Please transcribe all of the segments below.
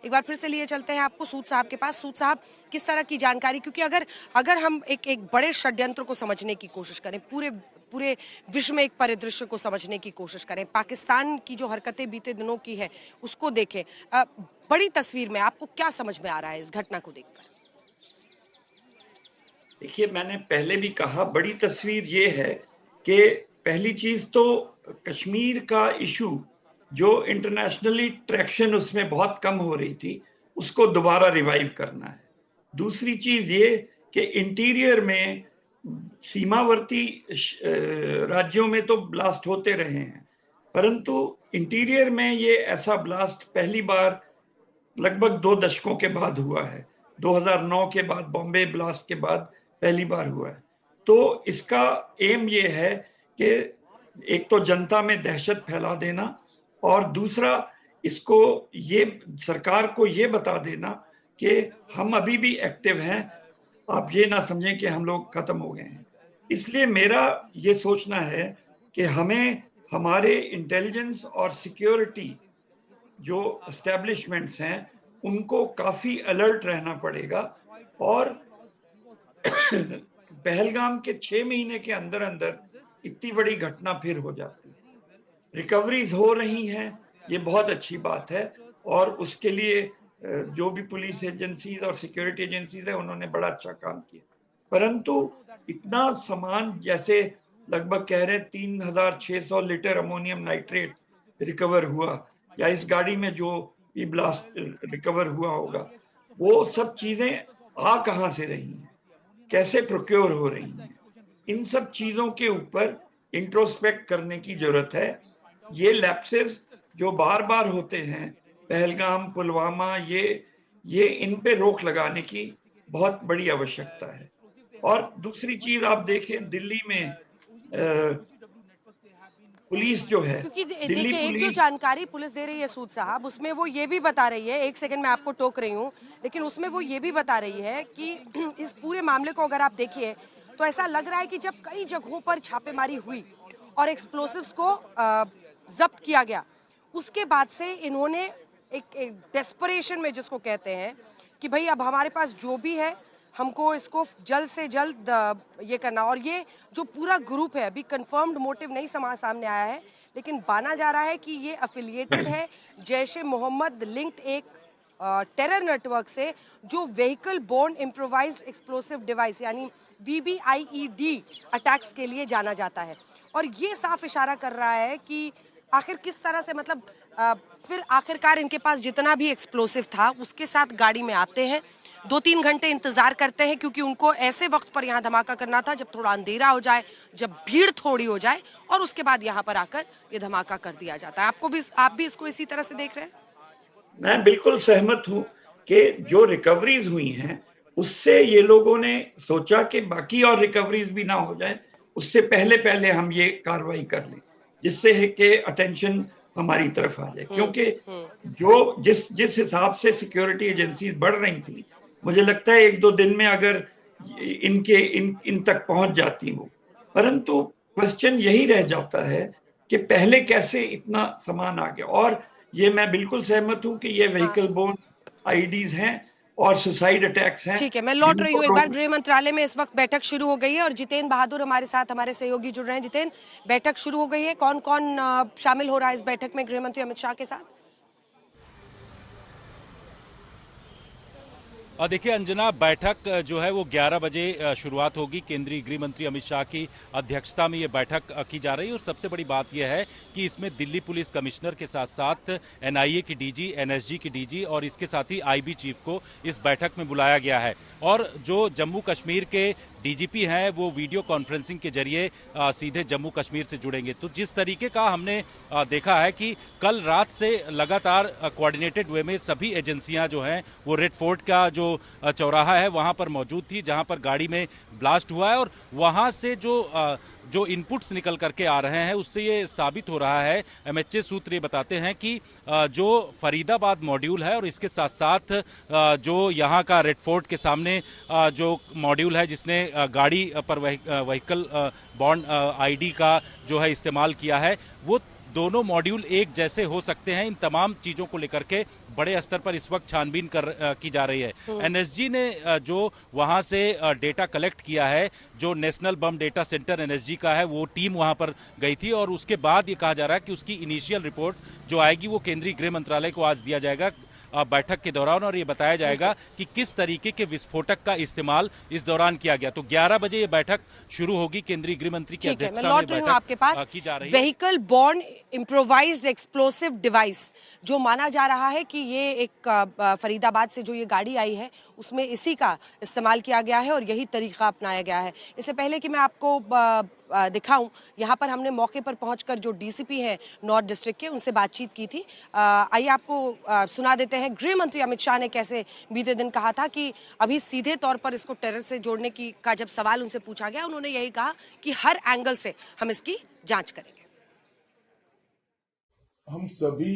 एक बार फिर से लिए चलते हैं आपको सूद साहब के पास। सूद साहब, किस तरह की जानकारी, क्योंकि अगर हम एक बड़े षड्यंत्र को समझने की कोशिश करें, पूरे विश्व में एक परिदृश्य को समझने की कोशिश करें, पाकिस्तान की जो हरकतें बीते दिनों की है उसको देखें, बड़ी तस्वीर में आपको क्या समझ में आ रहा है इस घटना को देखकर? देखिए, मैंने पहले भी कहा, बड़ी तस्वीर ये है कि पहली चीज तो कश्मीर का इशू जो इंटरनेशनली ट्रैक्शन उसमें बहुत कम हो रही थी, उसको दोबारा रिवाइव करना है। दूसरी चीज ये कि इंटीरियर में सीमावर्ती राज्यों में तो ब्लास्ट होते रहे हैं, परंतु इंटीरियर में ये ऐसा ब्लास्ट पहली बार लगभग 2 दशकों के बाद हुआ है। 2009 के बाद, बॉम्बे ब्लास्ट के बाद पहली बार हुआ है। तो इसका एम ये है कि एक तो जनता में दहशत फैला देना, और दूसरा इसको ये सरकार को ये बता देना कि हम अभी भी एक्टिव हैं, आप ये ना समझें कि हम लोग खत्म हो गए हैं। इसलिए मेरा ये सोचना है कि हमें हमारे इंटेलिजेंस और सिक्योरिटी जो एस्टेब्लिशमेंट्स हैं उनको काफी अलर्ट रहना पड़ेगा, और पहलगाम के 6 महीने के अंदर अंदर इतनी बड़ी घटना फिर हो जाती है। रिकवरीज हो रही हैं, ये बहुत अच्छी बात है, और उसके लिए जो भी पुलिस एजेंसीज और सिक्योरिटी एजेंसीज है उन्होंने बड़ा अच्छा काम किया। परंतु इतना सामान, जैसे लगभग कह रहे हैं 3600 लीटर अमोनियम नाइट्रेट रिकवर हुआ, या इस गाड़ी में जो भी ब्लास्ट रिकवर हुआ होगा, वो सब चीजें आ कहां से रही हैं, कैसे प्रोक्योर हो रही हैं, इन सब चीजों के ऊपर इंट्रोस्पेक्ट करने की जरूरत है। ये लैप्सेस जो बार बार होते हैं, पहलगाम, पुलवामा, ये इन पे रोक लगाने की बहुत बड़ी आवश्यकता है। और दूसरी चीज आप देखें, दिल्ली में पुलिस जो है, क्योंकि दिल्ली देखिए, एक जो पुलिस, जानकारी पुलिस दे रही है सूद साहब, उसमें वो ये भी बता रही है, एक सेकंड में आपको टोक रही हूँ, लेकिन उसमें वो ये भी बता रही है कि इस पूरे मामले को अगर आप देखिए तो ऐसा लग रहा है कि जब कई जगहों पर छापेमारी हुई और एक्सप्लोसिव्स को जब्त किया गया, उसके बाद से इन्होंने एक डेस्परेशन में, जिसको कहते हैं कि भाई अब हमारे पास जो भी है हमको इसको जल्द से जल्द ये करना। और ये जो पूरा ग्रुप है, अभी कंफर्म्ड मोटिव नहीं सामने आया है, लेकिन माना जा रहा है कि ये अफिलिएटेड है जैश ए मोहम्मद लिंक्ड एक टेरर नेटवर्क से, जो vehicle borne improvised explosive device यानी VBIED अटैक्स के लिए जाना जाता है। और ये साफ इशारा कर रहा है कि आखिर किस तरह से, मतलब फिर आखिरकार इनके पास जितना भी एक्सप्लोसिव था उसके साथ गाड़ी में आते हैं, 2-3 घंटे इंतजार करते हैं, क्योंकि उनको ऐसे वक्त पर यहाँ धमाका करना था जब थोड़ा अंधेरा हो जाए, जब भीड़ थोड़ी हो जाए, और उसके बाद यहाँ पर आकर ये धमाका कर दिया जाता है। आप भी इसको इसी तरह से देख रहे हैं? मैं बिल्कुल सहमत हूं कि जो रिकवरीज हुई हैं उससे ये लोगों ने सोचा कि बाकी और रिकवरीज भी ना हो जाए, उससे पहले पहले हम ये कार्रवाई कर लें, जिससे है कि अटेंशन हमारी तरफ आ जाए। क्योंकि जो जिस हिसाब से सिक्योरिटी एजेंसीज बढ़ रही थी, मुझे लगता है 1-2 दिन में अगर इन तक पहुंच जाती वो, परंतु क्वेश्चन यही रह जाता है कि पहले कैसे इतना सामान आ गया। और ये मैं बिल्कुल सहमत हूं कि ये व्हीकल बोर्न आईडीज हैं और सुसाइड अटैक्स हैं। ठीक है, मैं लौट रही हूँ एक बार। गृह मंत्रालय में इस वक्त बैठक शुरू हो गई है और जितेंद्र बहादुर हमारे साथ, हमारे सहयोगी जुड़ रहे हैं। जितेंद्र, बैठक शुरू हो गई है, कौन कौन शामिल हो रहा है इस बैठक में गृह मंत्री अमित शाह के साथ? देखिए अंजना, बैठक जो है वो 11 बजे शुरुआत होगी। केंद्रीय गृह मंत्री अमित शाह की अध्यक्षता में ये बैठक की जा रही है, और सबसे बड़ी बात यह है कि इसमें दिल्ली पुलिस कमिश्नर के साथ साथ NIA की DG, NSG की DG और इसके साथ ही IB चीफ को इस बैठक में बुलाया गया है। और जो जम्मू कश्मीर के DGP हैं वो वीडियो कॉन्फ्रेंसिंग के जरिए सीधे जम्मू कश्मीर से जुड़ेंगे। तो जिस तरीके का हमने देखा है कि कल रात से लगातार कोऑर्डिनेटेड वे में सभी एजेंसियां जो हैं वो रेड फोर्ट का जो चौराहा है वहां पर मौजूद थी, जहां पर गाड़ी में ब्लास्ट हुआ है, और वहां से जो इनपुट्स निकल करके आ रहे हैं उससे ये साबित हो रहा है, MHA सूत्र ये बताते हैं कि जो फरीदाबाद मॉड्यूल है और इसके साथ साथ जो यहाँ का रेड फोर्ट के सामने जो मॉड्यूल है जिसने गाड़ी पर व्हीकल बॉन्ड ID का जो है इस्तेमाल किया है, वो दोनों मॉड्यूल एक जैसे हो सकते हैं, इन तमाम चीजों को लेकर के बड़े स्तर पर इस वक्त छानबीन की जा रही है। एनएसजी ने जो वहां से डेटा कलेक्ट किया है, जो नेशनल बम डेटा सेंटर एनएसजी का है, वो टीम वहां पर गई थी और उसके बाद ये कहा जा रहा है कि उसकी इनिशियल रिपोर्ट जो आएगी वो केंद्रीय गृह मंत्रालय को आज दिया जाएगा बैठक के दौरान, और ये बताया जाएगा कि किस तरीके के विस्फोटक का इस्तेमाल इस दौरान किया गया। तो 11 बजे ये बैठक शुरू होगी, केंद्रीय गृह मंत्री की अध्यक्षता में बैठक आपके पास की जा रही है। Vehicle born improvised explosive device, जो माना जा रहा है कि ये एक फरीदाबाद से जो ये गाड़ी आई है उसमें इसी का इस्तेमाल किया गया है और यही तरीका अपनाया गया है। इससे पहले कि मैं आपको दिखाऊं, यहाँ पर हमने मौके पर पहुंचकर जो डीसीपी हैं नॉर्थ डिस्ट्रिक्ट के, उनसे बातचीत की थी। आइए आपको सुना देते हैं गृह मंत्री अमित शाह ने कैसे बीते दिन कहा था कि अभी सीधे तौर पर इसको टेरर से जोड़ने का जब सवाल उनसे पूछा गया, उन्होंने यही कहा कि हर एंगल से हम इसकी जांच करेंगे। हम सभी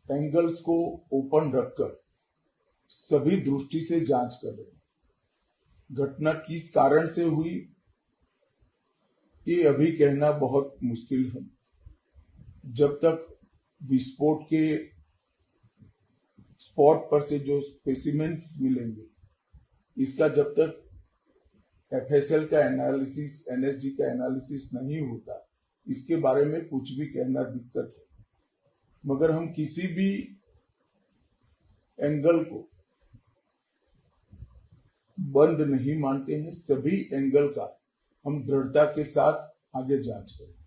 एंगल्स को ओपन रखकर सभी दृष्टि से जांच कर रहे हैं। घटना किस कारण से हुई ये अभी कहना बहुत मुश्किल है। जब तक विस्फोट के स्पॉट पर से जो स्पेसिमेंस मिलेंगे, इसका जब तक एफएसएल का एनालिसिस, एनएसजी का एनालिसिस नहीं होता, इसके बारे में कुछ भी कहना दिक्कत है। मगर हम किसी भी एंगल को बंद नहीं मानते हैं। सभी एंगल का हम दृढ़ता के साथ आगे जांच करें।